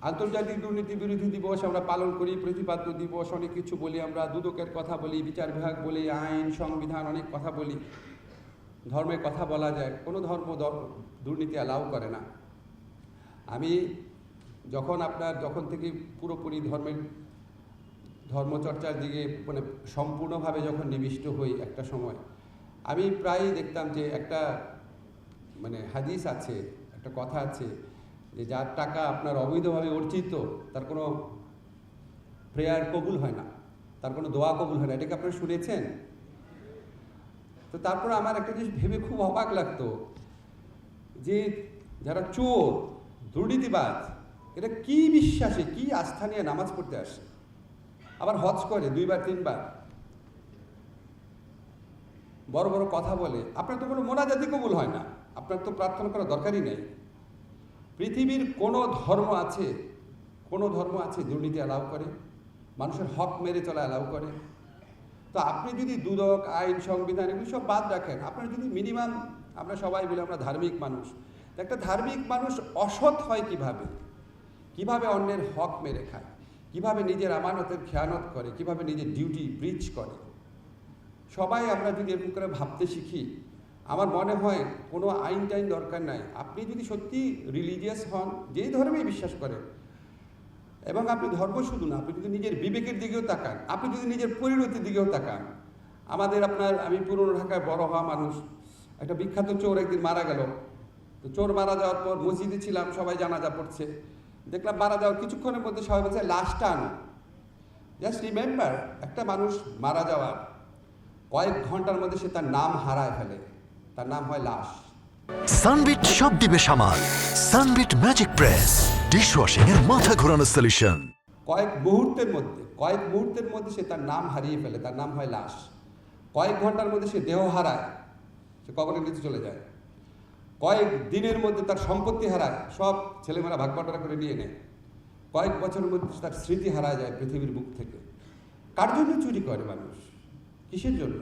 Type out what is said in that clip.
আন্তর্জাতিক দুর্নীতি বিরোধী দিবস আমরা পালন করি, প্রতিপাদ্য দিবস, অনেক কিছু বলি আমরা, দুদকের কথা বলি, বিচার বিভাগ বলি, আইন সংবিধান অনেক কথা বলি, ধর্মের কথা বলা যায়। কোনো ধর্ম দুর্নীতি অ্যালাউ করে না। আমি যখন থেকে পুরোপুরি ধর্মচর্চার দিকে মানে সম্পূর্ণভাবে যখন নিবিষ্ট হই একটা সময়, আমি প্রায়ই দেখতাম যে একটা মানে হাদিস আছে, একটা কথা আছে যে যার টাকা আপনার অবৈধভাবে অর্জিত তার কোনো প্রেয়ার কবুল হয় না, তার কোনো দোয়া কবুল হয় না। এটাকে আপনারা শুনেছেন? তো তারপর আমার একটা জিনিস ভেবে খুব অবাক লাগতো যে যারা চোর, দুর্নীতিবাজ, এটা কি বিশ্বাসে, কি আস্থা নিয়ে নামাজ পড়তে আসে, আবার হজ করে 2বার 3বার, বড় বড় কথা বলে, আপনার তো কোনো মোনাজাতি কবুল হয় না, আপনার তো প্রার্থনা করার দরকারই নেই। পৃথিবীর কোনো ধর্ম আছে দুর্নীতি অ্যালাউ করে, মানুষের হক মেরে চলা অ্যালাউ করে? তো আপনি যদি দুদক, আইন, সংবিধান এগুলো সব বাদ রাখেন, আপনার যদি মিনিমাম, আমরা সবাই বলি আমরা ধার্মিক মানুষ, একটা ধার্মিক মানুষ অসৎ হয় কিভাবে অন্যের হক মেরে খায়, কিভাবে নিজের আমানতের খেয়ানত করে, কিভাবে নিজের ডিউটি ব্রিচ করে, সবাই আমরা যদি এরকম করে ভাবতে শিখি, আমার মনে হয় কোনো আইন টাইন দরকার নাই। আপনি যদি সত্যি রিলিজিয়াস হন, যেই ধর্মেই বিশ্বাস করেন, এবং আপনি ধর্ম শুধু না, আপনি যদি নিজের বিবেকের দিকেও তাকান, আপনি যদি নিজের পরিণতির দিকেও তাকান। আমি পুরনো ঢাকায় বড় হওয়া মানুষ, একটা বিখ্যাত চোর একদিন মারা গেল। তো চোর মারা যাওয়ার পর মসজিদে ছিলাম, সবাই জানাজা পড়ছে, দেখলাম মারা যাওয়ার কিছুক্ষণের মধ্যে সবাই বলছে লাশটা আনো। জাস্ট রিমেম্বার, একটা মানুষ মারা যাওয়ার কয়েক ঘন্টার মধ্যে সে তার নাম হারায় ফেলে, তার নাম হয় লাশ। সানবিট সব দিবে সামাল। সানবিট ম্যাজিক প্রেস ডিশওয়াশিং এর মাথা ঘোরানো সলিউশন। কয়েক মুহূর্তের মধ্যে সে তার নাম হারিয়ে ফেলে, তার নাম হয় লাশ। কয়েক ঘন্টার মধ্যে সে দেহ হারায়, সে কবরের নিচে চলে যায়। কয়েক দিনের মধ্যে তার সম্পত্তি হারায়, সব ছেলেমেয়েরা ভাগ বাটোয়ারা করে নিয়ে নেয়। কয়েক বছরের মধ্যে তার স্মৃতি হারায় যায় পৃথিবীর বুক থেকে। কার জন্য চুরি করে মানুষ? কিসের জন্য?